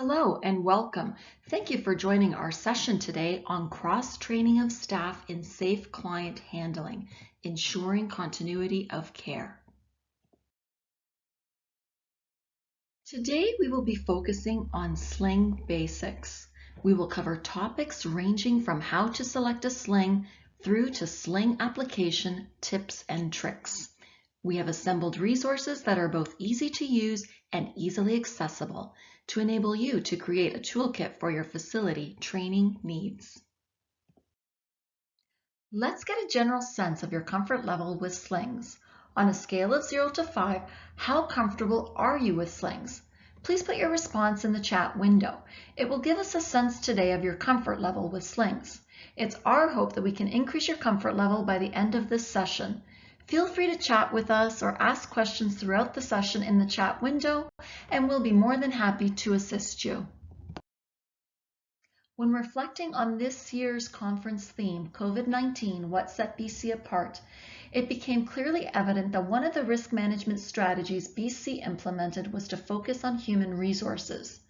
Hello and welcome. Thank you for joining our session today on cross-training of staff in safe client handling, ensuring continuity of care. Today we will be focusing on sling basics. We will cover topics ranging from how to select a sling through to sling application tips and tricks. We have assembled resources that are both easy to use and easily accessible to enable you to create a toolkit for your facility training needs. Let's get a general sense of your comfort level with slings. On a scale of 0 to 5, how comfortable are you with slings? Please put your response in the chat window. It will give us a sense today of your comfort level with slings. It's our hope that we can increase your comfort level by the end of this session. Feel free to chat with us or ask questions throughout the session in the chat window, and we'll be more than happy to assist you. When reflecting on this year's conference theme, COVID-19, What Set BC Apart, it became clearly evident that one of the risk management strategies BC implemented was to focus on human resources.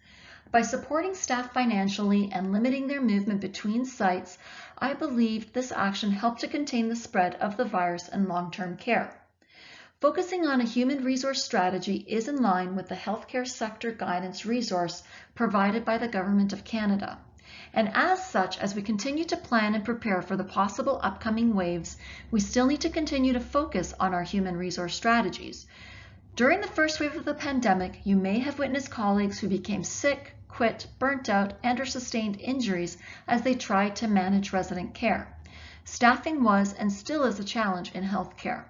By supporting staff financially and limiting their movement between sites, I believe this action helped to contain the spread of the virus in long-term care. Focusing on a human resource strategy is in line with the healthcare sector guidance resource provided by the Government of Canada. And as such, as we continue to plan and prepare for the possible upcoming waves, we still need to continue to focus on our human resource strategies. During the first wave of the pandemic, you may have witnessed colleagues who became sick, quit, burnt out, and/or sustained injuries as they tried to manage resident care. Staffing was and still is a challenge in healthcare.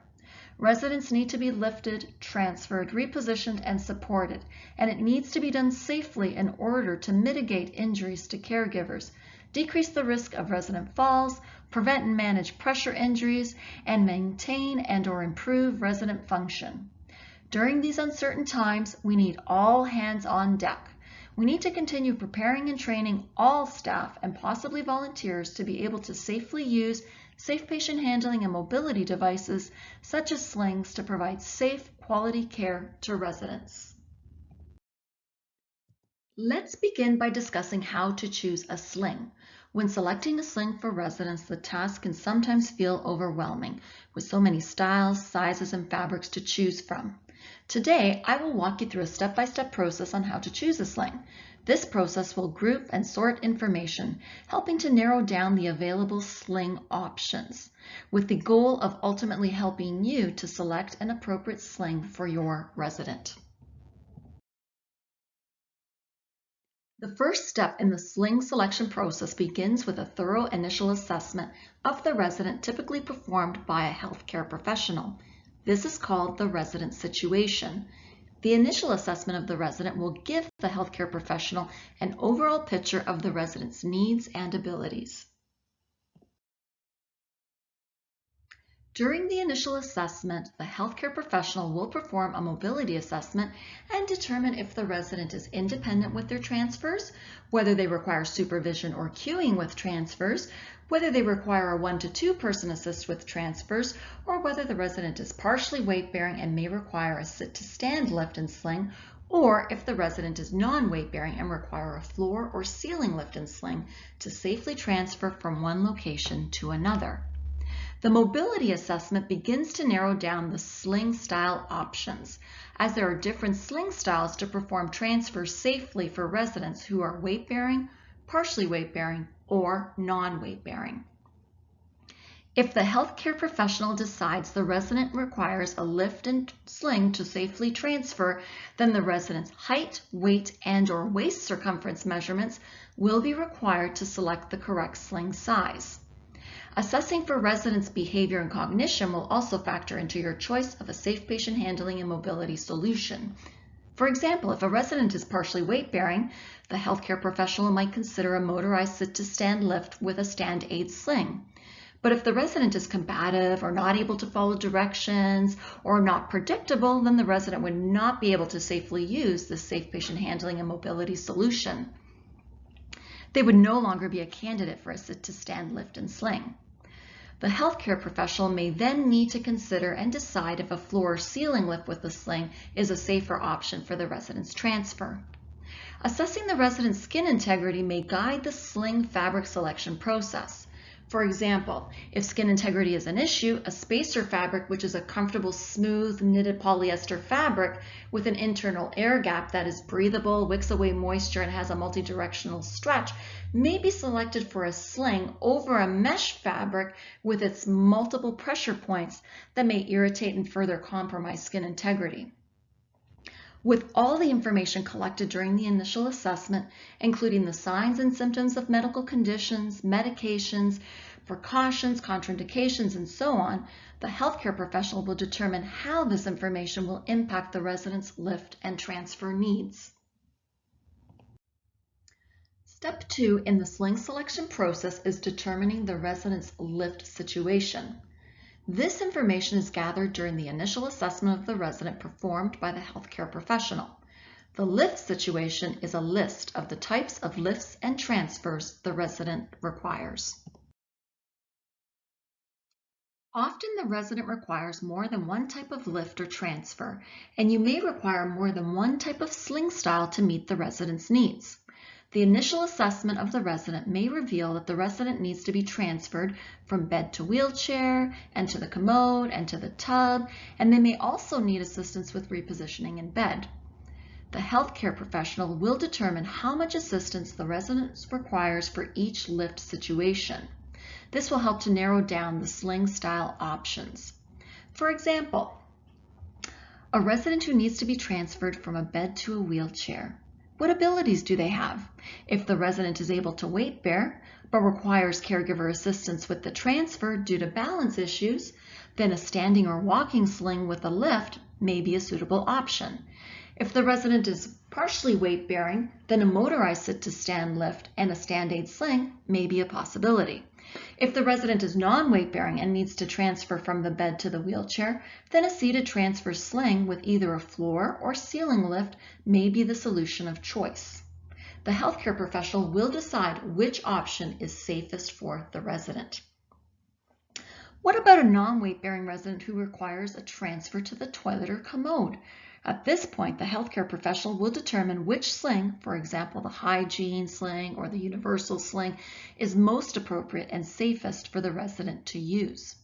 Residents need to be lifted, transferred, repositioned, and supported, and it needs to be done safely in order to mitigate injuries to caregivers, decrease the risk of resident falls, prevent and manage pressure injuries, and maintain and/or improve resident function. During these uncertain times, we need all hands on deck. We need to continue preparing and training all staff and possibly volunteers to be able to safely use safe patient handling and mobility devices such as slings to provide safe, quality care to residents. Let's begin by discussing how to choose a sling. When selecting a sling for residents, the task can sometimes feel overwhelming with so many styles, sizes, and fabrics to choose from. Today, I will walk you through a step-by-step process on how to choose a sling. This process will group and sort information, helping to narrow down the available sling options, with the goal of ultimately helping you to select an appropriate sling for your resident. The first step in the sling selection process begins with a thorough initial assessment of the resident, typically performed by a healthcare professional. This is called the resident situation. The initial assessment of the resident will give the healthcare professional an overall picture of the resident's needs and abilities. During the initial assessment, the healthcare professional will perform a mobility assessment and determine if the resident is independent with their transfers, whether they require supervision or queuing with transfers, whether they require a 1 to 2 person assist with transfers, or whether the resident is partially weight-bearing and may require a sit-to-stand lift and sling, or if the resident is non-weight-bearing and require a floor or ceiling lift and sling to safely transfer from one location to another. The mobility assessment begins to narrow down the sling style options, as there are different sling styles to perform transfers safely for residents who are weight-bearing, partially weight-bearing, or non-weight-bearing. If the healthcare professional decides the resident requires a lift and sling to safely transfer, then the resident's height, weight, and/or waist circumference measurements will be required to select the correct sling size. Assessing for residents' behavior and cognition will also factor into your choice of a safe patient handling and mobility solution. For example, if a resident is partially weight-bearing, the healthcare professional might consider a motorized sit-to-stand lift with a stand aid sling. But if the resident is combative or not able to follow directions or not predictable, then the resident would not be able to safely use the safe patient handling and mobility solution. They would no longer be a candidate for a sit-to-stand lift and sling. The healthcare professional may then need to consider and decide if a floor or ceiling lift with a sling is a safer option for the resident's transfer. Assessing the resident's skin integrity may guide the sling fabric selection process. For example, if skin integrity is an issue, a spacer fabric, which is a comfortable, smooth, knitted polyester fabric with an internal air gap that is breathable, wicks away moisture, and has a multi-directional stretch, may be selected for a sling over a mesh fabric with its multiple pressure points that may irritate and further compromise skin integrity. With all the information collected during the initial assessment, including the signs and symptoms of medical conditions, medications, precautions, contraindications, and so on, the healthcare professional will determine how this information will impact the resident's lift and transfer needs. Step 2 in the sling selection process is determining the resident's lift situation. This information is gathered during the initial assessment of the resident performed by the healthcare professional. The lift situation is a list of the types of lifts and transfers the resident requires. Often the resident requires more than one type of lift or transfer, and you may require more than one type of sling style to meet the resident's needs. The initial assessment of the resident may reveal that the resident needs to be transferred from bed to wheelchair, and to the commode, and to the tub, and they may also need assistance with repositioning in bed. The healthcare professional will determine how much assistance the resident requires for each lift situation. This will help to narrow down the sling style options. For example, a resident who needs to be transferred from a bed to a wheelchair. What abilities do they have? If the resident is able to weight bear, but requires caregiver assistance with the transfer due to balance issues, then a standing or walking sling with a lift may be a suitable option. If the resident is partially weight bearing, then a motorized sit-to-stand lift and a stand-aid sling may be a possibility. If the resident is non-weight bearing and needs to transfer from the bed to the wheelchair, then a seated transfer sling with either a floor or ceiling lift may be the solution of choice. The healthcare professional will decide which option is safest for the resident. What about a non-weight bearing resident who requires a transfer to the toilet or commode? At this point, the healthcare professional will determine which sling, for example, the hygiene sling or the universal sling, is most appropriate and safest for the resident to use.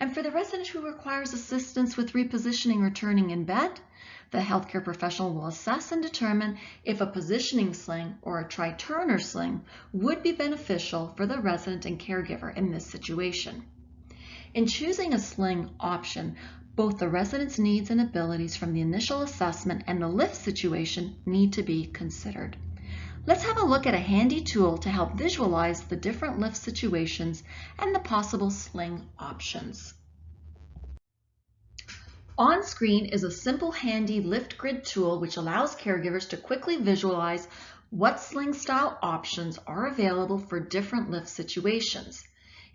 And for the resident who requires assistance with repositioning or turning in bed, the healthcare professional will assess and determine if a positioning sling or a tri-turner sling would be beneficial for the resident and caregiver in this situation. In choosing a sling option, both the resident's needs and abilities from the initial assessment and the lift situation need to be considered. Let's have a look at a handy tool to help visualize the different lift situations and the possible sling options. On screen is a simple, handy lift grid tool which allows caregivers to quickly visualize what sling style options are available for different lift situations.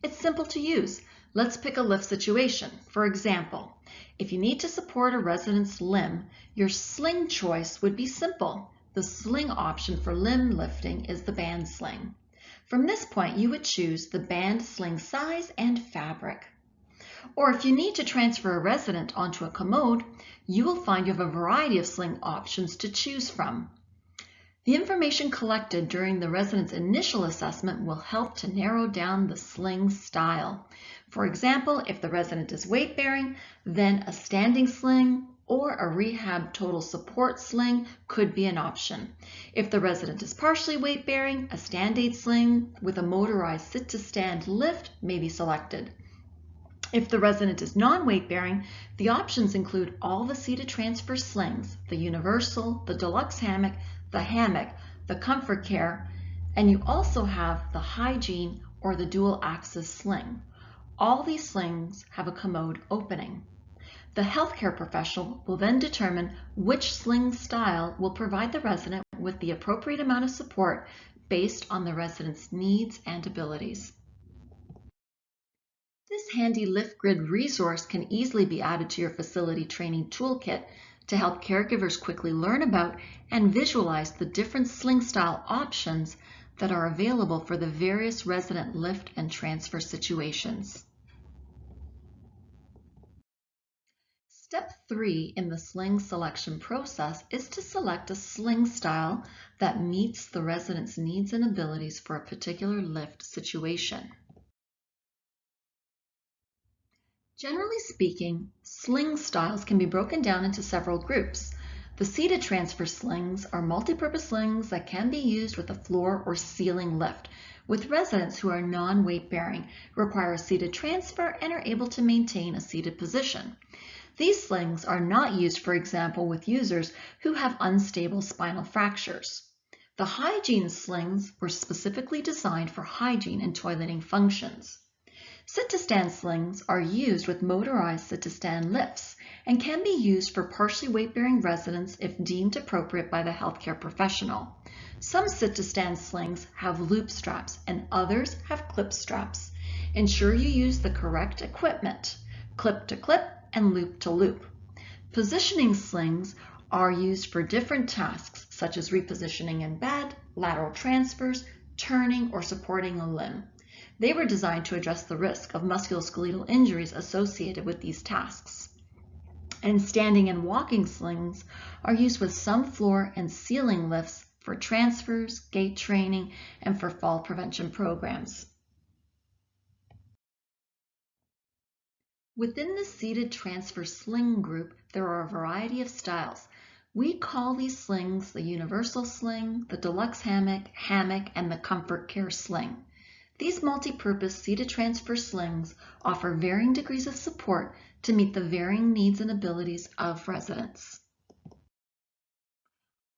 It's simple to use. Let's pick a lift situation. For example, if you need to support a resident's limb, your sling choice would be simple. The sling option for limb lifting is the band sling. From this point, you would choose the band sling size and fabric. Or if you need to transfer a resident onto a commode, you will find you have a variety of sling options to choose from. The information collected during the resident's initial assessment will help to narrow down the sling style. For example, if the resident is weight bearing, then a standing sling or a rehab total support sling could be an option. If the resident is partially weight bearing, a stand-aid sling with a motorized sit-to-stand lift may be selected. If the resident is non-weight bearing, the options include all the seated transfer slings, the universal, the deluxe hammock, the comfort care, and you also have the hygiene or the dual axis sling. All these slings have a commode opening. The healthcare professional will then determine which sling style will provide the resident with the appropriate amount of support based on the resident's needs and abilities. This handy lift grid resource can easily be added to your facility training toolkit to help caregivers quickly learn about and visualize the different sling style options that are available for the various resident lift and transfer situations. Step 3 in the sling selection process is to select a sling style that meets the resident's needs and abilities for a particular lift situation. Generally speaking, sling styles can be broken down into several groups. The seated transfer slings are multi-purpose slings that can be used with a floor or ceiling lift, with residents who are non-weight bearing, require a seated transfer, and are able to maintain a seated position. These slings are not used, for example, with users who have unstable spinal fractures. The hygiene slings were specifically designed for hygiene and toileting functions. Sit-to-stand slings are used with motorized sit-to-stand lifts and can be used for partially weight-bearing residents if deemed appropriate by the healthcare professional. Some sit-to-stand slings have loop straps and others have clip straps. Ensure you use the correct equipment, clip to clip and loop to loop. Positioning slings are used for different tasks such as repositioning in bed, lateral transfers, turning, or supporting a limb. They were designed to address the risk of musculoskeletal injuries associated with these tasks. And standing and walking slings are used with some floor and ceiling lifts for transfers, gait training, and for fall prevention programs. Within the seated transfer sling group, there are a variety of styles. We call these slings the universal sling, the deluxe hammock, and the comfort care sling. These multi-purpose seated transfer slings offer varying degrees of support to meet the varying needs and abilities of residents.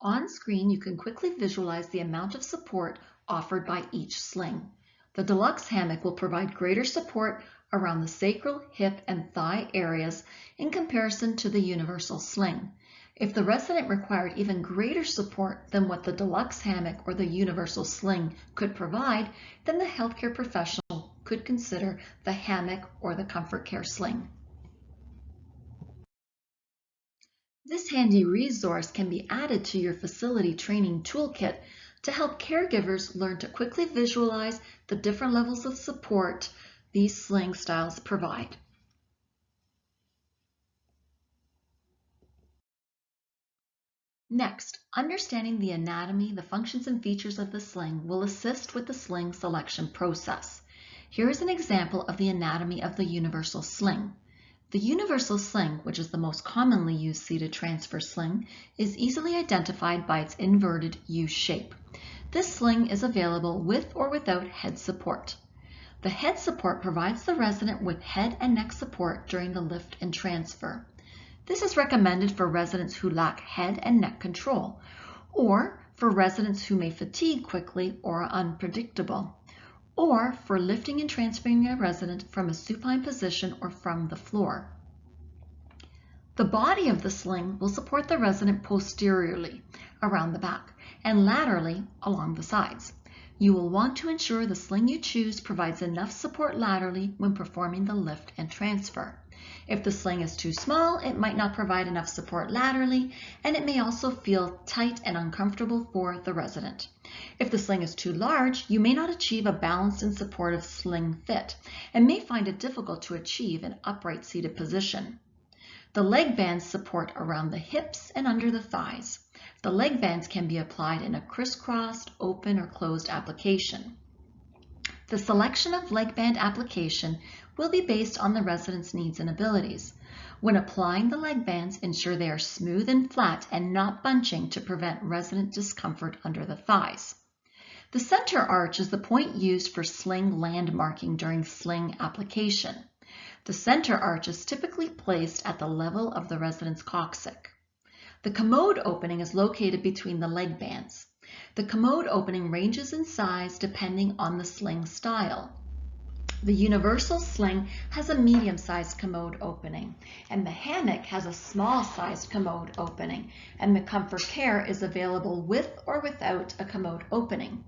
On screen, you can quickly visualize the amount of support offered by each sling. The deluxe hammock will provide greater support around the sacral, hip, and thigh areas in comparison to the universal sling. If the resident required even greater support than what the deluxe hammock or the universal sling could provide, then the healthcare professional could consider the hammock or the comfort care sling. This handy resource can be added to your facility training toolkit to help caregivers learn to quickly visualize the different levels of support these sling styles provide. Next, understanding the anatomy, the functions and features of the sling will assist with the sling selection process. Here is an example of the anatomy of the universal sling. The universal sling, which is the most commonly used seated transfer sling, is easily identified by its inverted U shape. This sling is available with or without head support. The head support provides the resident with head and neck support during the lift and transfer. This is recommended for residents who lack head and neck control, or for residents who may fatigue quickly or are unpredictable, or for lifting and transferring a resident from a supine position or from the floor. The body of the sling will support the resident posteriorly around the back and laterally along the sides. You will want to ensure the sling you choose provides enough support laterally when performing the lift and transfer. If the sling is too small, it might not provide enough support laterally, and it may also feel tight and uncomfortable for the resident. If the sling is too large, you may not achieve a balanced and supportive sling fit, and may find it difficult to achieve an upright seated position. The leg bands support around the hips and under the thighs. The leg bands can be applied in a crisscrossed, open, or closed application. The selection of leg band application will be based on the resident's needs and abilities. When applying the leg bands, ensure they are smooth and flat and not bunching to prevent resident discomfort under the thighs. The center arch is the point used for sling landmarking during sling application. The center arch is typically placed at the level of the resident's coccyx. The commode opening is located between the leg bands. The commode opening ranges in size depending on the sling style. The universal sling has a medium-sized commode opening, and the hammock has a small-sized commode opening, and the comfort care is available with or without a commode opening.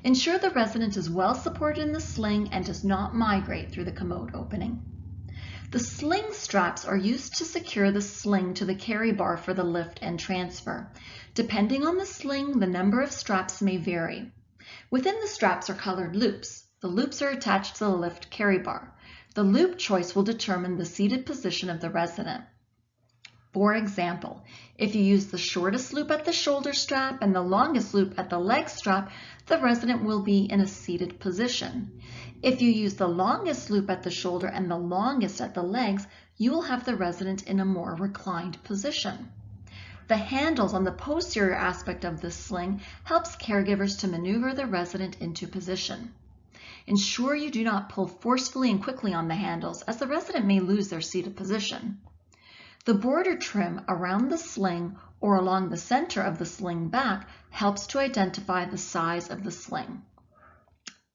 Ensure the resident is well supported in the sling and does not migrate through the commode opening. The sling straps are used to secure the sling to the carry bar for the lift and transfer. Depending on the sling, the number of straps may vary. Within the straps are colored loops. The loops are attached to the lift carry bar. The loop choice will determine the seated position of the resident. For example, if you use the shortest loop at the shoulder strap and the longest loop at the leg strap, the resident will be in a seated position. If you use the longest loop at the shoulder and the longest at the legs, you will have the resident in a more reclined position. The handles on the posterior aspect of the sling helps caregivers to maneuver the resident into position. Ensure you do not pull forcefully and quickly on the handles, as the resident may lose their seated position. The border trim around the sling or along the center of the sling back helps to identify the size of the sling.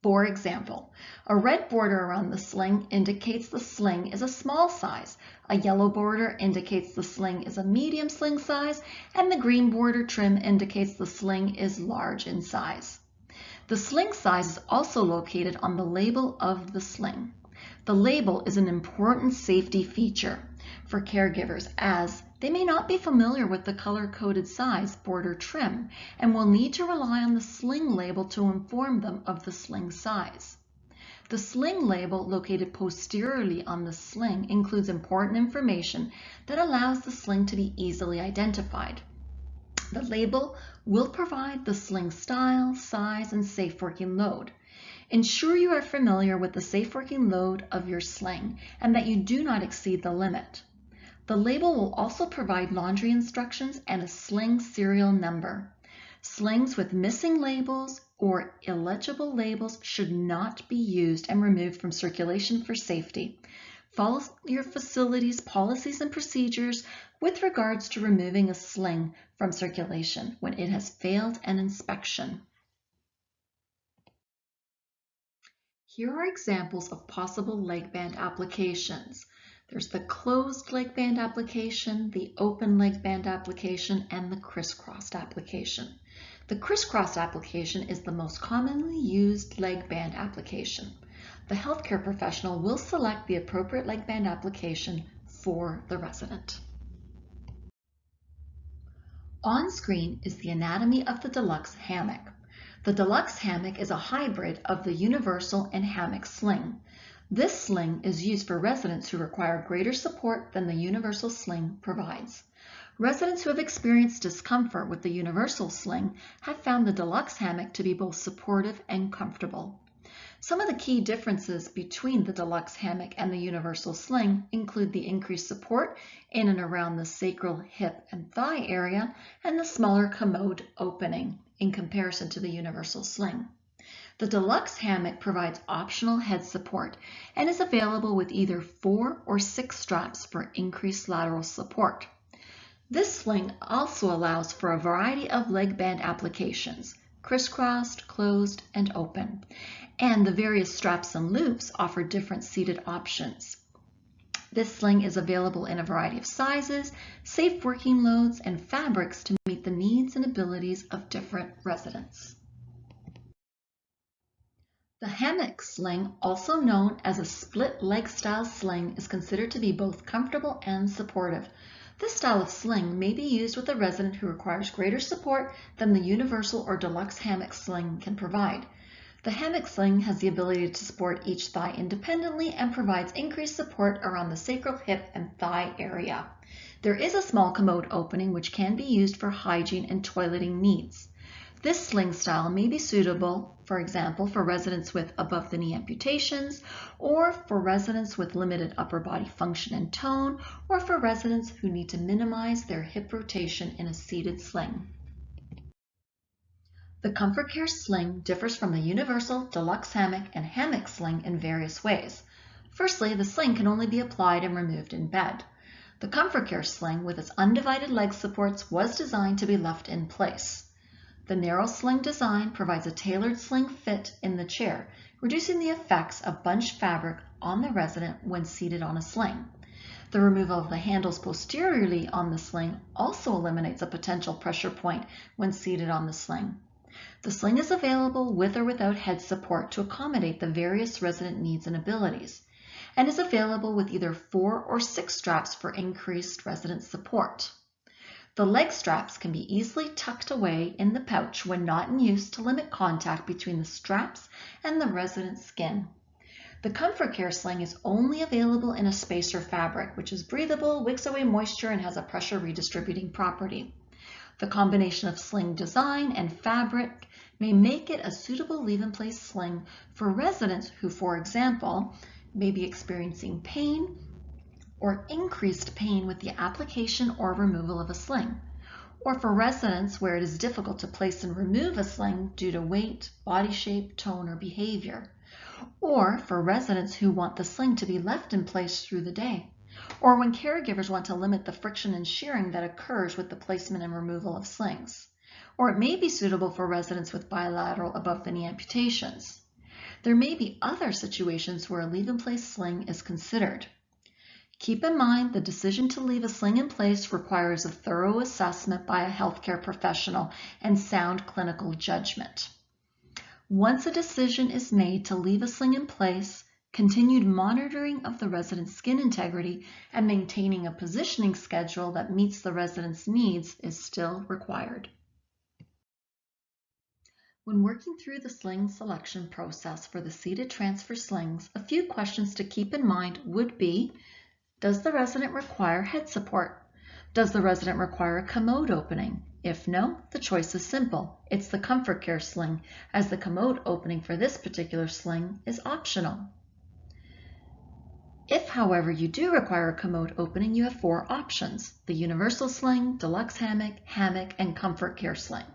For example, a red border around the sling indicates the sling is a small size, a yellow border indicates the sling is a medium sling size, and the green border trim indicates the sling is large in size. The sling size is also located on the label of the sling. The label is an important safety feature for caregivers, as they may not be familiar with the color-coded size border trim and will need to rely on the sling label to inform them of the sling size. The sling label located posteriorly on the sling includes important information that allows the sling to be easily identified. The label will provide the sling style, size, and safe working load. Ensure you are familiar with the safe working load of your sling and that you do not exceed the limit. The label will also provide laundry instructions and a sling serial number. Slings with missing labels or illegible labels should not be used and removed from circulation for safety. Follow your facility's policies and procedures with regards to removing a sling from circulation when it has failed an inspection. Here are examples of possible leg band applications. There's the closed leg band application, the open leg band application, and the crisscrossed application. The crisscrossed application is the most commonly used leg band application. The healthcare professional will select the appropriate leg band application for the resident. On screen is the anatomy of the deluxe hammock. The deluxe hammock is a hybrid of the universal and hammock sling. This sling is used for residents who require greater support than the universal sling provides. Residents who have experienced discomfort with the universal sling have found the deluxe hammock to be both supportive and comfortable. Some of the key differences between the deluxe hammock and the universal sling include the increased support in and around the sacral, hip, and thigh area, and the smaller commode opening in comparison to the universal sling. The deluxe hammock provides optional head support and is available with either 4 or 6 straps for increased lateral support. This sling also allows for a variety of leg band applications, crisscrossed, closed, and open, and the various straps and loops offer different seated options. This sling is available in a variety of sizes, safe working loads, and fabrics to meet the needs and abilities of different residents. The hammock sling, also known as a split leg style sling, is considered to be both comfortable and supportive. This style of sling may be used with a resident who requires greater support than the universal or deluxe hammock sling can provide. The hammock sling has the ability to support each thigh independently and provides increased support around the sacral, hip, and thigh area. There is a small commode opening which can be used for hygiene and toileting needs. This sling style may be suitable, for example, for residents with above-the-knee amputations, or for residents with limited upper body function and tone, or for residents who need to minimize their hip rotation in a seated sling. The ComfortCare sling differs from the universal, deluxe hammock, and hammock sling in various ways. Firstly, the sling can only be applied and removed in bed. The ComfortCare sling, with its undivided leg supports, was designed to be left in place. The narrow sling design provides a tailored sling fit in the chair, reducing the effects of bunched fabric on the resident when seated on a sling. The removal of the handles posteriorly on the sling also eliminates a potential pressure point when seated on the sling. The sling is available with or without head support to accommodate the various resident needs and abilities, and is available with either 4 or 6 straps for increased resident support. The leg straps can be easily tucked away in the pouch when not in use to limit contact between the straps and the resident's skin. The Comfort Care sling is only available in a spacer fabric, which is breathable, wicks away moisture, and has a pressure redistributing property. The combination of sling design and fabric may make it a suitable leave-in-place sling for residents who, for example, may be experiencing pain or increased pain with the application or removal of a sling, or for residents where it is difficult to place and remove a sling due to weight, body shape, tone, or behavior, or for residents who want the sling to be left in place through the day, or when caregivers want to limit the friction and shearing that occurs with the placement and removal of slings. Or it may be suitable for residents with bilateral above-the-knee amputations. There may be other situations where a leave-in-place sling is considered. Keep in mind the decision to leave a sling in place requires a thorough assessment by a healthcare professional and sound clinical judgment. Once a decision is made to leave a sling in place, continued monitoring of the resident's skin integrity and maintaining a positioning schedule that meets the resident's needs is still required. When working through the sling selection process for the seated transfer slings, a few questions to keep in mind would be: does the resident require head support? Does the resident require a commode opening? If no, the choice is simple. It's the Comfort Care sling, as the commode opening for this particular sling is optional. If, however, you do require a commode opening, you have 4 options: the Universal Sling, Deluxe Hammock, and Comfort Care sling.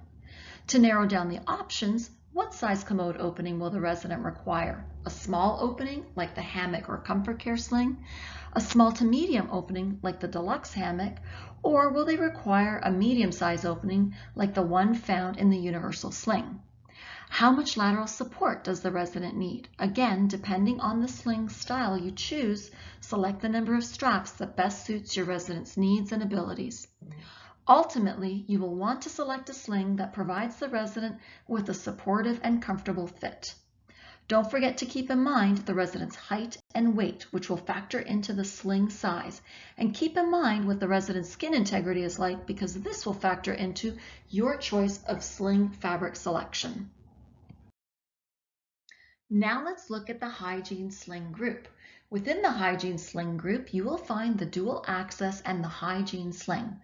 To narrow down the options, what size commode opening will the resident require? A small opening, like the Hammock or Comfort Care sling? A small to medium opening, like the Deluxe Hammock? Or will they require a medium-size opening, like the one found in the Universal Sling? How much lateral support does the resident need? Again, depending on the sling style you choose, select the number of straps that best suits your resident's needs and abilities. Ultimately, you will want to select a sling that provides the resident with a supportive and comfortable fit. Don't forget to keep in mind the resident's height and weight, which will factor into the sling size. And keep in mind what the resident's skin integrity is like, because this will factor into your choice of sling fabric selection. Now let's look at the hygiene sling group. Within the hygiene sling group, you will find the dual access and the hygiene sling.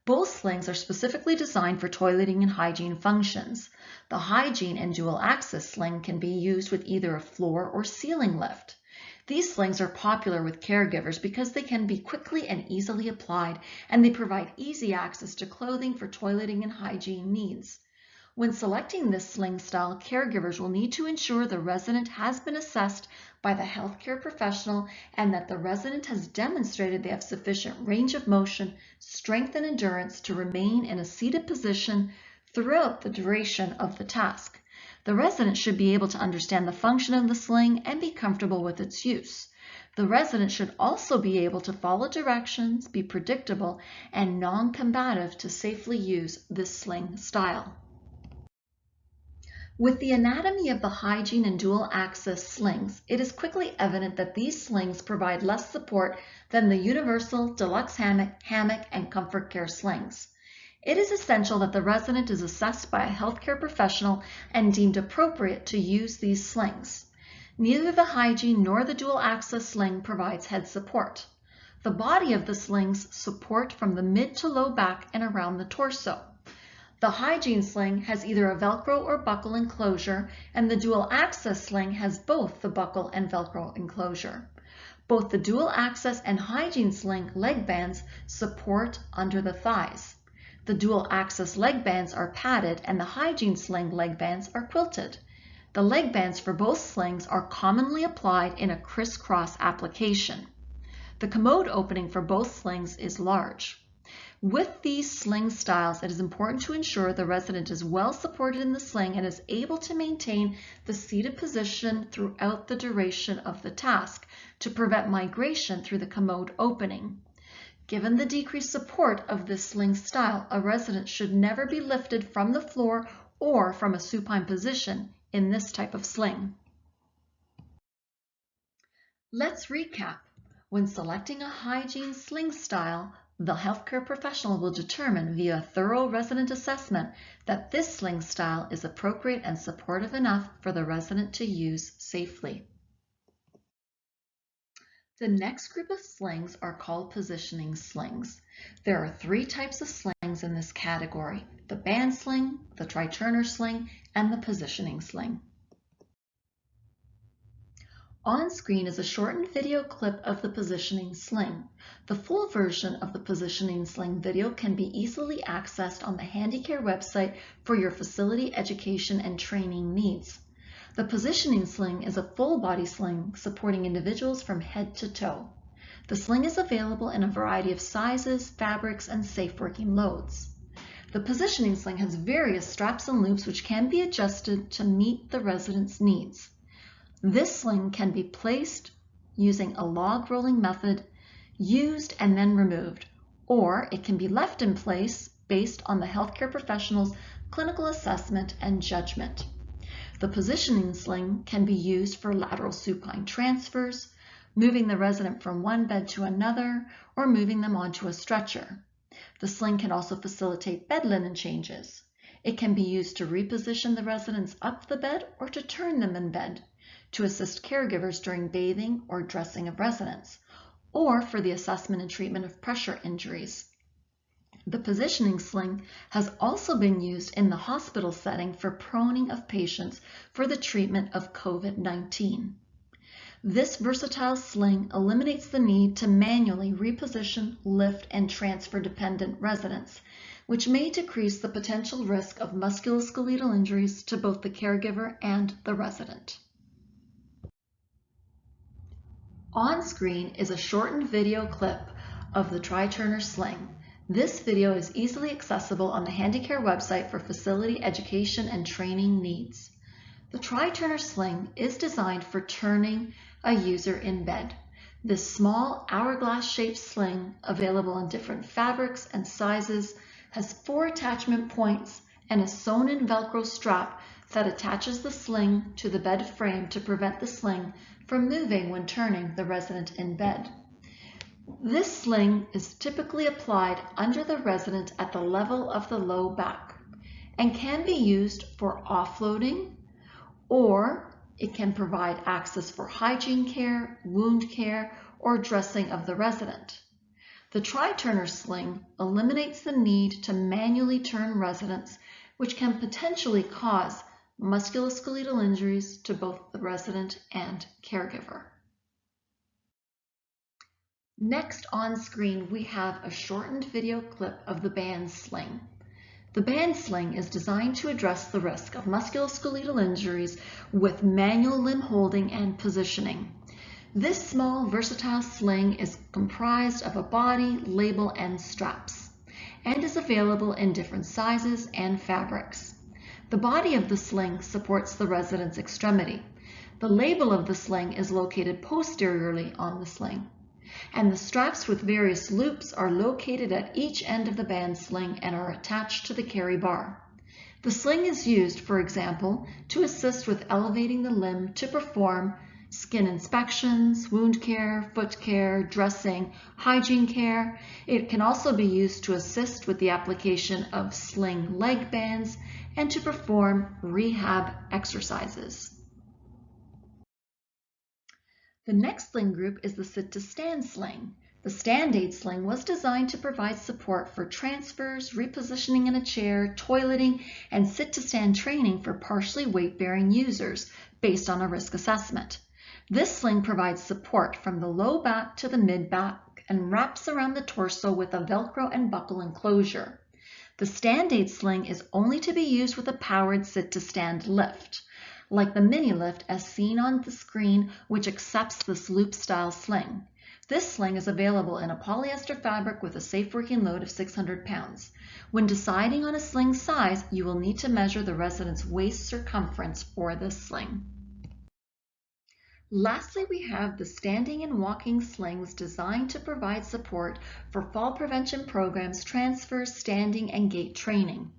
Both slings are specifically designed for toileting and hygiene functions. The hygiene and dual access sling can be used with either a floor or ceiling lift. These slings are popular with caregivers because they can be quickly and easily applied, and they provide easy access to clothing for toileting and hygiene needs. When selecting this sling style, caregivers will need to ensure the resident has been assessed by the healthcare professional and that the resident has demonstrated they have sufficient range of motion, strength, and endurance to remain in a seated position throughout the duration of the task. The resident should be able to understand the function of the sling and be comfortable with its use. The resident should also be able to follow directions, be predictable, and non-combative to safely use this sling style. With the anatomy of the hygiene and dual access slings, it is quickly evident that these slings provide less support than the Universal, Deluxe Hammock, and Comfort Care slings. It is essential that the resident is assessed by a healthcare professional and deemed appropriate to use these slings. Neither the hygiene nor the dual access sling provides head support. The body of the slings support from the mid to low back and around the torso. The hygiene sling has either a Velcro or buckle enclosure, and the dual access sling has both the buckle and Velcro enclosure. Both the dual access and hygiene sling leg bands support under the thighs. The dual access leg bands are padded and the hygiene sling leg bands are quilted. The leg bands for both slings are commonly applied in a crisscross application. The commode opening for both slings is large. With these sling styles, it is important to ensure the resident is well supported in the sling and is able to maintain the seated position throughout the duration of the task to prevent migration through the commode opening. Given the decreased support of this sling style, a resident should never be lifted from the floor or from a supine position in this type of sling. Let's recap. When selecting a hygiene sling style, the healthcare professional will determine via a thorough resident assessment that this sling style is appropriate and supportive enough for the resident to use safely. The next group of slings are called positioning slings. There are three types of slings in this category: the band sling, the tri-Turner sling, and the positioning sling. On screen is a shortened video clip of the positioning sling. The full version of the positioning sling video can be easily accessed on the Handicare website for your facility education and training needs. The positioning sling is a full body sling supporting individuals from head to toe. The sling is available in a variety of sizes, fabrics, and safe working loads. The positioning sling has various straps and loops which can be adjusted to meet the resident's needs. This sling can be placed using a log rolling method, used and then removed, or it can be left in place based on the healthcare professional's clinical assessment and judgment. The positioning sling can be used for lateral supine transfers, moving the resident from one bed to another, or moving them onto a stretcher. The sling can also facilitate bed linen changes. It can be used to reposition the residents up the bed or to turn them in bed, to assist caregivers during bathing or dressing of residents, or for the assessment and treatment of pressure injuries. The positioning sling has also been used in the hospital setting for proning of patients for the treatment of COVID-19. This versatile sling eliminates the need to manually reposition, lift, and transfer dependent residents, which may decrease the potential risk of musculoskeletal injuries to both the caregiver and the resident. On screen is a shortened video clip of the tri-Turner sling. This video is easily accessible on the Handicare website for facility education and training needs. The tri-Turner sling is designed for turning a user in bed. This small hourglass-shaped sling, available in different fabrics and sizes, has 4 attachment points and a sewn-in Velcro strap that attaches the sling to the bed frame to prevent the sling from moving when turning the resident in bed. This sling is typically applied under the resident at the level of the low back and can be used for offloading, or it can provide access for hygiene care, wound care, or dressing of the resident. The tri-Turner sling eliminates the need to manually turn residents, which can potentially cause musculoskeletal injuries to both the resident and caregiver. Next on screen, we have a shortened video clip of the band sling. The band sling is designed to address the risk of musculoskeletal injuries with manual limb holding and positioning. This small, versatile sling is comprised of a body, label, and straps, and is available in different sizes and fabrics. The body of the sling supports the resident's extremity. The label of the sling is located posteriorly on the sling, and the straps with various loops are located at each end of the band sling and are attached to the carry bar. The sling is used, for example, to assist with elevating the limb to perform skin inspections, wound care, foot care, dressing, hygiene care. It can also be used to assist with the application of sling leg bands and to perform rehab exercises. The next sling group is the sit-to-stand sling. The stand-aid sling was designed to provide support for transfers, repositioning in a chair, toileting, and sit-to-stand training for partially weight-bearing users based on a risk assessment. This sling provides support from the low back to the mid-back and wraps around the torso with a Velcro and buckle enclosure. The stand-aid sling is only to be used with a powered sit-to-stand lift, like the mini lift as seen on the screen, which accepts this loop-style sling. This sling is available in a polyester fabric with a safe working load of 600 pounds. When deciding on a sling size, you will need to measure the resident's waist circumference for this sling. Lastly, we have the standing and walking slings designed to provide support for fall prevention programs, transfers, standing, and gait training.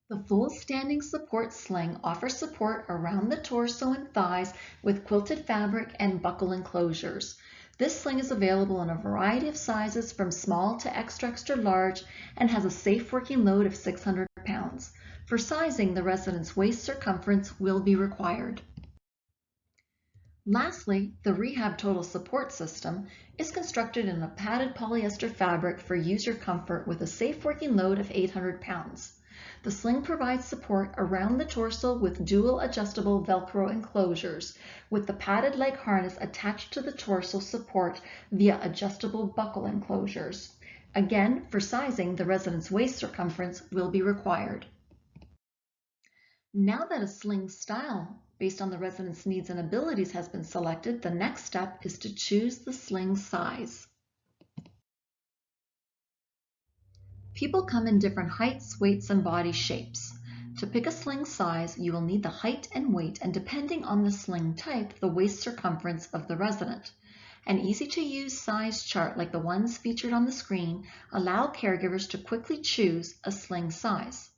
The full standing support sling offers support around the torso and thighs with quilted fabric and buckle enclosures. This sling is available in a variety of sizes from small to extra large and has a safe working load of 600 pounds. For sizing, the resident's waist circumference will be required. Lastly, the Rehab Total Support System is constructed in a padded polyester fabric for user comfort with a safe working load of 800 pounds. The sling provides support around the torso with dual adjustable Velcro enclosures, with the padded leg harness attached to the torso support via adjustable buckle enclosures. Again, for sizing, the resident's waist circumference will be required. Now that a sling style based on the resident's needs and abilities has been selected, the next step is to choose the sling size. People come in different heights, weights, and body shapes. To pick a sling size, you will need the height and weight, and depending on the sling type, the waist circumference of the resident. An easy-to-use size chart like the ones featured on the screen allow caregivers to quickly choose a sling size.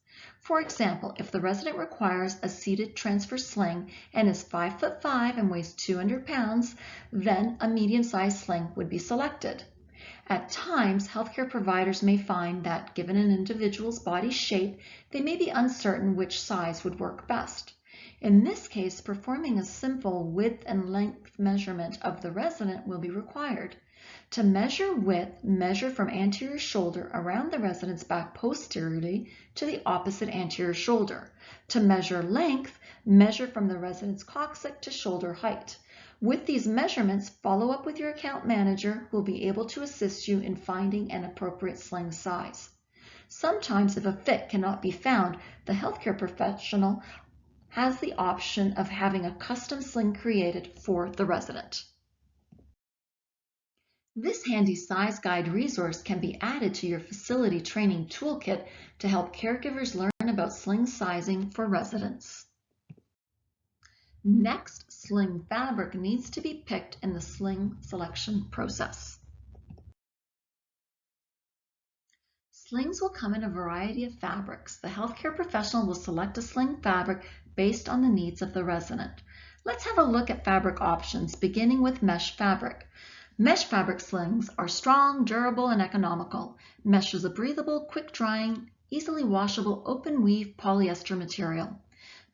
For example, if the resident requires a seated transfer sling and is 5'5" and weighs 200 pounds, then a medium-sized sling would be selected. At times, healthcare providers may find that, given an individual's body shape, they may be uncertain which size would work best. In this case, performing a simple width and length measurement of the resident will be required. To measure width, measure from anterior shoulder around the resident's back posteriorly to the opposite anterior shoulder. To measure length, measure from the resident's coccyx to shoulder height. With these measurements, follow up with your account manager who will be able to assist you in finding an appropriate sling size. Sometimes, if a fit cannot be found, the healthcare professional has the option of having a custom sling created for the resident. This handy size guide resource can be added to your facility training toolkit to help caregivers learn about sling sizing for residents. Next, sling fabric needs to be picked in the sling selection process. Slings will come in a variety of fabrics. The healthcare professional will select a sling fabric based on the needs of the resident. Let's have a look at fabric options, beginning with mesh fabric. Mesh fabric slings are strong, durable, and economical. Mesh is a breathable, quick-drying, easily washable, open-weave polyester material.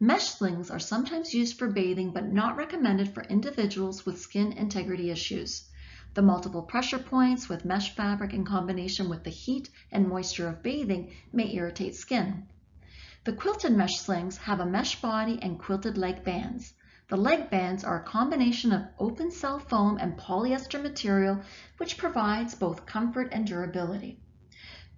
Mesh slings are sometimes used for bathing but not recommended for individuals with skin integrity issues. The multiple pressure points with mesh fabric in combination with the heat and moisture of bathing may irritate skin. The quilted mesh slings have a mesh body and quilted leg bands. The leg bands are a combination of open cell foam and polyester material which provides both comfort and durability.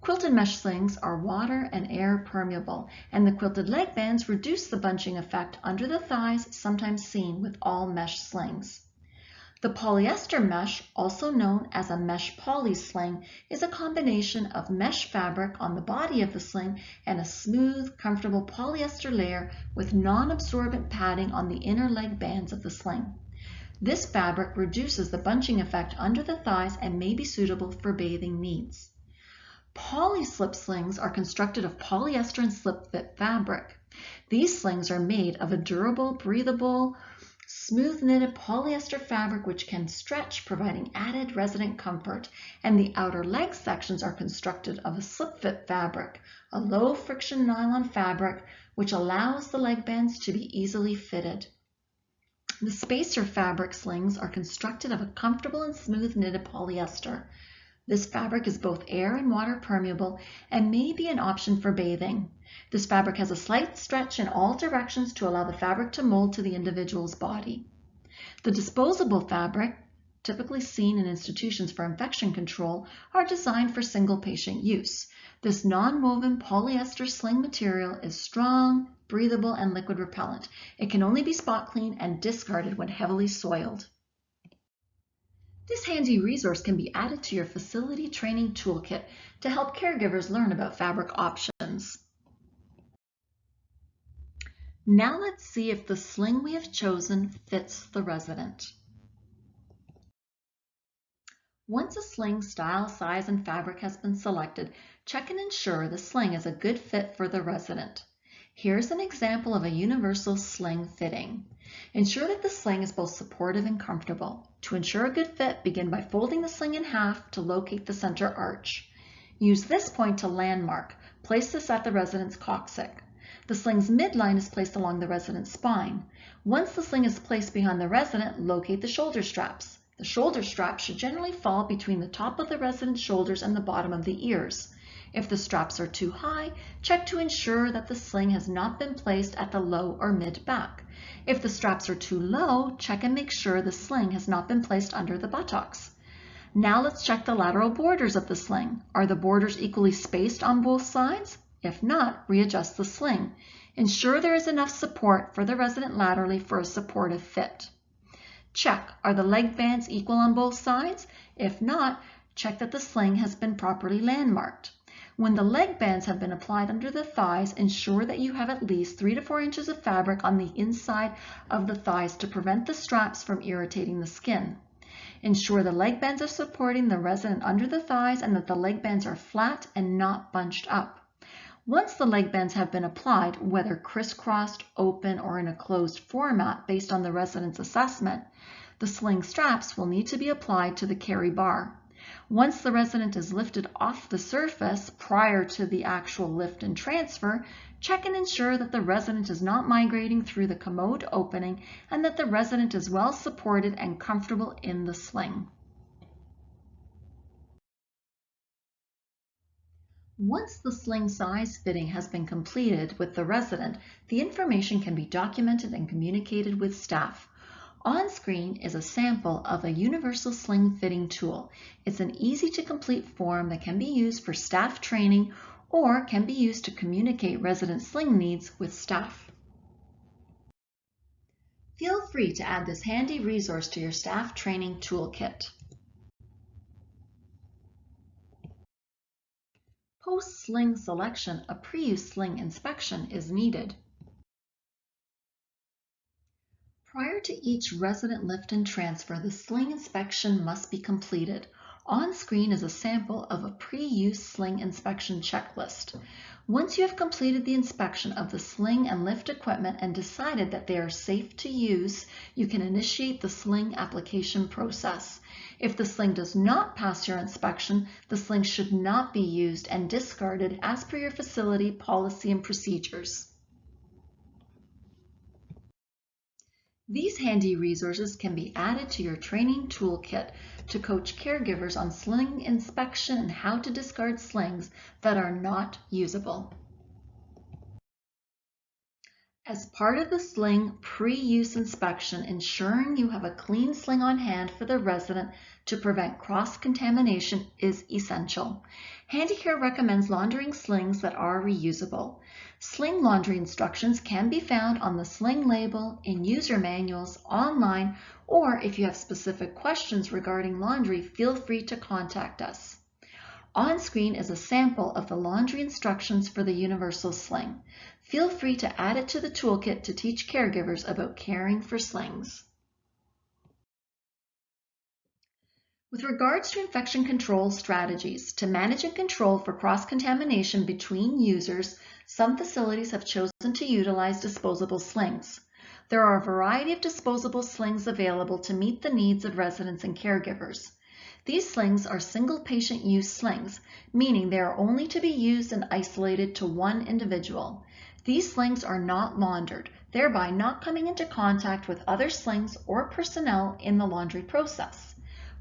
Quilted mesh slings are water and air permeable, and the quilted leg bands reduce the bunching effect under the thighs sometimes seen with all mesh slings. The polyester mesh, also known as a mesh poly sling, is a combination of mesh fabric on the body of the sling and a smooth, comfortable polyester layer with non-absorbent padding on the inner leg bands of the sling. This fabric reduces the bunching effect under the thighs and may be suitable for bathing needs. Poly slip slings are constructed of polyester and slip fit fabric. These slings are made of a durable, breathable, smooth knitted polyester fabric which can stretch, providing added resident comfort, and the outer leg sections are constructed of a slip fit fabric, a low friction nylon fabric which allows the leg bands to be easily fitted. The spacer fabric slings are constructed of a comfortable and smooth knitted polyester. This fabric is both air and water permeable and may be an option for bathing. This fabric has a slight stretch in all directions to allow the fabric to mold to the individual's body. The disposable fabric, typically seen in institutions for infection control, are designed for single patient use. This non-woven polyester sling material is strong, breathable, and liquid repellent. It can only be spot cleaned and discarded when heavily soiled. This handy resource can be added to your facility training toolkit to help caregivers learn about fabric options. Now let's see if the sling we have chosen fits the resident. Once a sling style, size, and fabric has been selected, check and ensure the sling is a good fit for the resident. Here's an example of a universal sling fitting. Ensure that the sling is both supportive and comfortable. To ensure a good fit, begin by folding the sling in half to locate the center arch. Use this point to landmark. Place this at the resident's coccyx. The sling's midline is placed along the resident's spine. Once the sling is placed behind the resident, locate the shoulder straps. The shoulder straps should generally fall between the top of the resident's shoulders and the bottom of the ears. If the straps are too high, check to ensure that the sling has not been placed at the low or mid back. If the straps are too low, check and make sure the sling has not been placed under the buttocks. Now let's check the lateral borders of the sling. Are the borders equally spaced on both sides? If not, readjust the sling. Ensure there is enough support for the resident laterally for a supportive fit. Check, are the leg bands equal on both sides? If not, check that the sling has been properly landmarked. When the leg bands have been applied under the thighs, ensure that you have at least 3 to 4 inches of fabric on the inside of the thighs to prevent the straps from irritating the skin. Ensure the leg bands are supporting the resident under the thighs and that the leg bands are flat and not bunched up. Once the leg bands have been applied, whether crisscrossed, open, or in a closed format based on the resident's assessment, the sling straps will need to be applied to the carry bar. Once the resident is lifted off the surface prior to the actual lift and transfer, check and ensure that the resident is not migrating through the commode opening and that the resident is well supported and comfortable in the sling. Once the sling size fitting has been completed with the resident, the information can be documented and communicated with staff. On screen is a sample of a universal sling fitting tool. It's an easy to complete form that can be used for staff training or can be used to communicate resident sling needs with staff. Feel free to add this handy resource to your staff training toolkit. Post-sling selection, a pre-use sling inspection is needed. Prior to each resident lift and transfer, the sling inspection must be completed. On screen is a sample of a pre-use sling inspection checklist. Once you have completed the inspection of the sling and lift equipment and decided that they are safe to use, you can initiate the sling application process. If the sling does not pass your inspection, the sling should not be used and discarded as per your facility policy and procedures. These handy resources can be added to your training toolkit to coach caregivers on sling inspection and how to discard slings that are not usable. As part of the sling pre-use inspection, ensuring you have a clean sling on hand for the resident to prevent cross-contamination is essential. Handicare recommends laundering slings that are reusable. Sling laundry instructions can be found on the sling label, in user manuals, online, or if you have specific questions regarding laundry, feel free to contact us. On screen is a sample of the laundry instructions for the universal sling. Feel free to add it to the toolkit to teach caregivers about caring for slings. With regards to infection control strategies, to manage and control for cross-contamination between users, some facilities have chosen to utilize disposable slings. There are a variety of disposable slings available to meet the needs of residents and caregivers. These slings are single patient use slings, meaning they are only to be used and isolated to one individual. These slings are not laundered, thereby not coming into contact with other slings or personnel in the laundry process.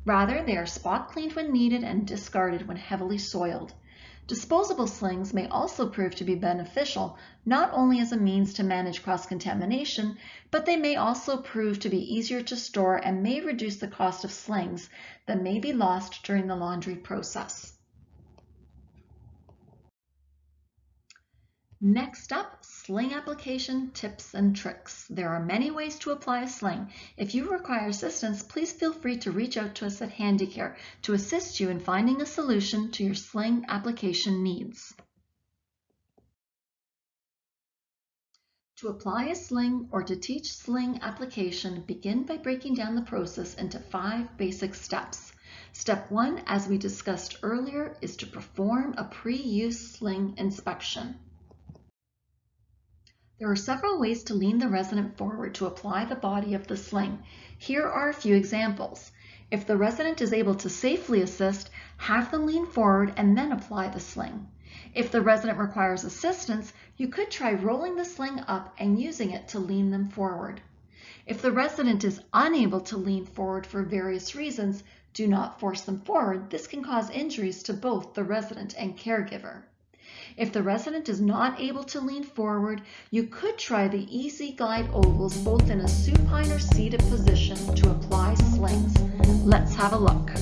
Rather, they are spot cleaned when needed and discarded when heavily soiled. Disposable slings may also prove to be beneficial, not only as a means to manage cross-contamination, but they may also prove to be easier to store and may reduce the cost of slings that may be lost during the laundry process. Next up, sling application tips and tricks. There are many ways to apply a sling. If you require assistance, please feel free to reach out to us at Handicare to assist you in finding a solution to your sling application needs. To apply a sling or to teach sling application, begin by breaking down the process into 5 basic steps. Step 1, as we discussed earlier, is to perform a pre-use sling inspection. There are several ways to lean the resident forward to apply the body of the sling. Here are a few examples. If the resident is able to safely assist, have them lean forward and then apply the sling. If the resident requires assistance, You could try rolling the sling up and using it to lean them forward. If the resident is unable to lean forward for various reasons, do not force them forward. This can cause injuries to both the resident and caregiver. If the resident is not able to lean forward, you could try the Easy Glide ovals both in a supine or seated position to apply slings. Let's have a look.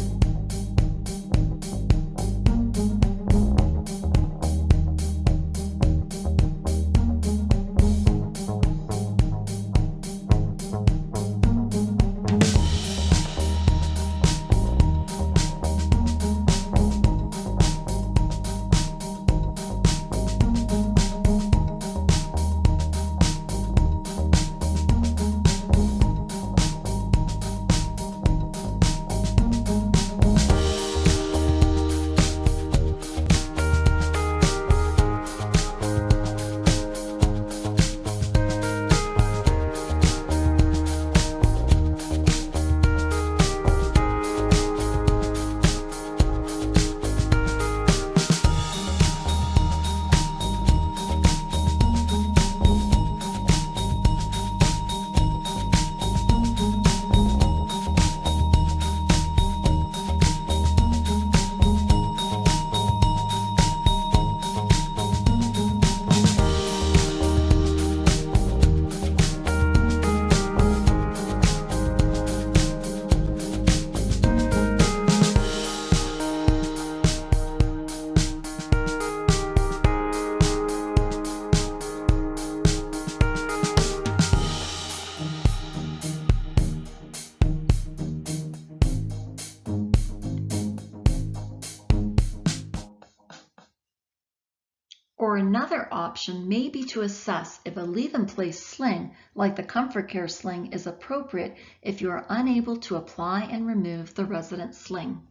Or another option may be to assess if a leave-in-place sling, like the Comfort Care sling, is appropriate if you are unable to apply and remove the resident sling.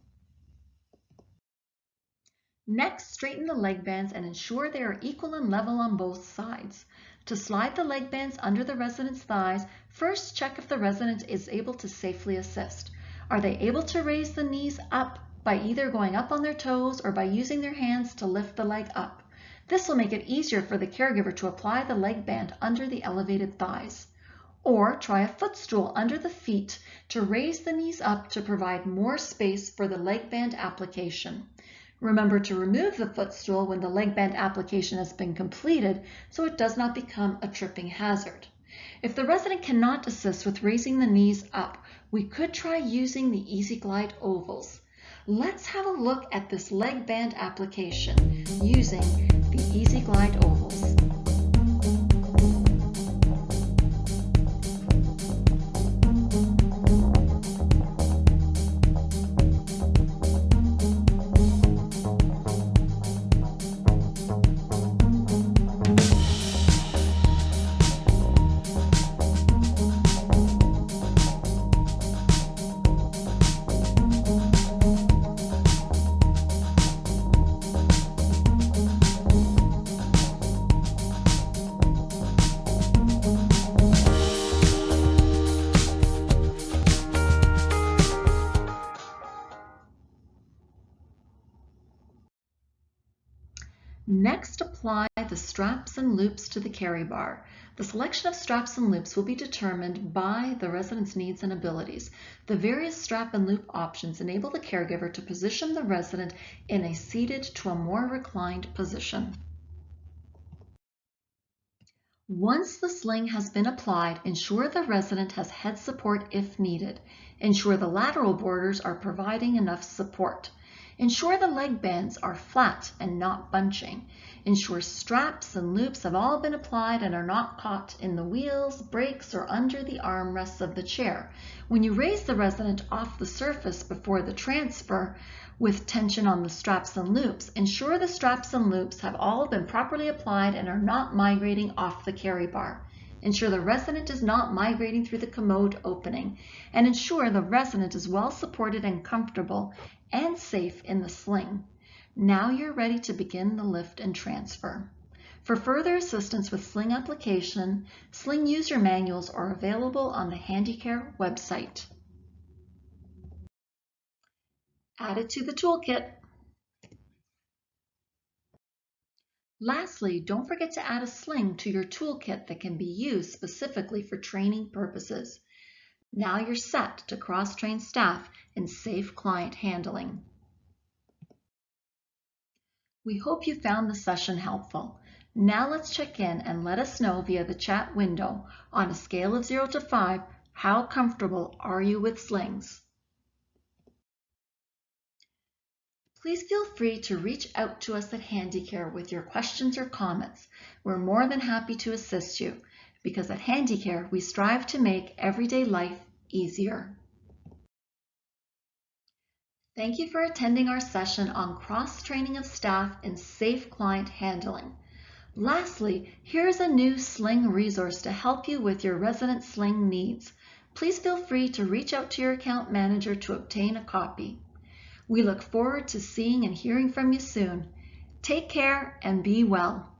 Next, straighten the leg bands and ensure they are equal and level on both sides. To slide the leg bands under the resident's thighs, first check if the resident is able to safely assist. Are they able to raise the knees up by either going up on their toes or by using their hands to lift the leg up? This will make it easier for the caregiver to apply the leg band under the elevated thighs. Or try a footstool under the feet to raise the knees up to provide more space for the leg band application. Remember to remove the footstool when the leg band application has been completed so it does not become a tripping hazard. If the resident cannot assist with raising the knees up, we could try using the Easy Glide ovals. Let's have a look at this leg band application using the Easy Glide ovals. Next, apply the straps and loops to the carry bar. The selection of straps and loops will be determined by the resident's needs and abilities. The various strap and loop options enable the caregiver to position the resident in a seated to a more reclined position. Once the sling has been applied, ensure the resident has head support if needed. Ensure the lateral borders are providing enough support. Ensure the leg bands are flat and not bunching. Ensure straps and loops have all been applied and are not caught in the wheels, brakes, or under the armrests of the chair. When you raise the resident off the surface before the transfer with tension on the straps and loops, ensure the straps and loops have all been properly applied and are not migrating off the carry bar. Ensure the resident is not migrating through the commode opening, and ensure the resident is well supported and comfortable and safe in the sling. Now you're ready to begin the lift and transfer. For further assistance with sling application, sling user manuals are available on the Handicare website. Add it to the toolkit. Lastly, don't forget to add a sling to your toolkit that can be used specifically for training purposes. Now you're set to cross-train staff in safe client handling. We hope you found the session helpful. Now let's check in and let us know via the chat window, on a scale of 0 to 5, how comfortable are you with slings? Please feel free to reach out to us at Handicare with your questions or comments. We're more than happy to assist you, because at Handicare we strive to make everyday life easier. Thank you for attending our session on cross-training of staff in safe client handling. Lastly, here's a new sling resource to help you with your resident sling needs. Please feel free to reach out to your account manager to obtain a copy. We look forward to seeing and hearing from you soon. Take care and be well.